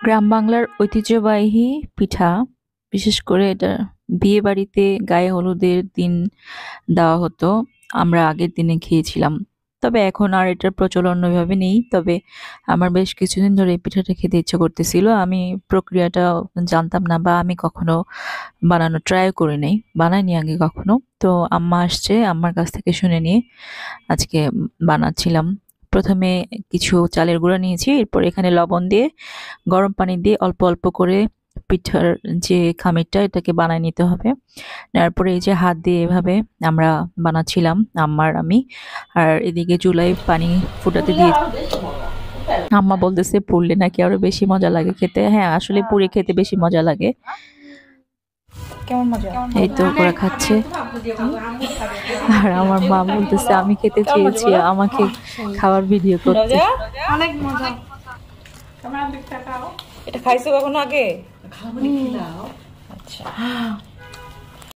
গ্রাম বাংলার ঐতিহ্যবাহী পিঠা। বিশেষ করে এটা বিয়ে বাড়িতে গায়ে হলুদের দিন দেওয়া হতো। আমরা আগের দিনে খেয়েছিলাম। তবে এখন আর এটার প্রচলন ওইভাবে নেই। তবে আমার বেশ কিছুদিন ধরে এই পিঠাটা খেতে ইচ্ছে করতেছিল। আমি প্রক্রিয়াটা জানতাম না বা আমি কখনো বানানো ট্রাইও করি নাই। বানাইনি আগে কখনো। তো আম্মা আসছে, আম্মার কাছ থেকে শুনে নিয়ে আজকে বানাচ্ছিলাম। প্রথমে কিছু চালের গুঁড়া নিয়েছি, এরপর এখানে লবণ দিয়ে গরম পানি দিয়ে অল্প অল্প করে পিঠার যে খামিরটা এটাকে বানায় নিতে হবে। তারপরে এই যে হাত দিয়ে এভাবে আমরা বানাচ্ছিলাম আম্মা আর আমি। আর এদিকে চুলায় পানি ফুটাতে দিয়ে আম্মা বলতেছে পুড়লে নাকি আরো বেশি মজা লাগে খেতে। হ্যাঁ, আসলে পুড়ে খেতে বেশি মজা লাগে। কেমন মজা? এই তো ওরা খাচ্ছে। আর আমার মা বলতেছে আমি খেতে চেয়েছি, আমাকে খাওয়ার ভিডিও করতে। অনেক মজা। এটা খাইছো কখনো আগে? আচ্ছা।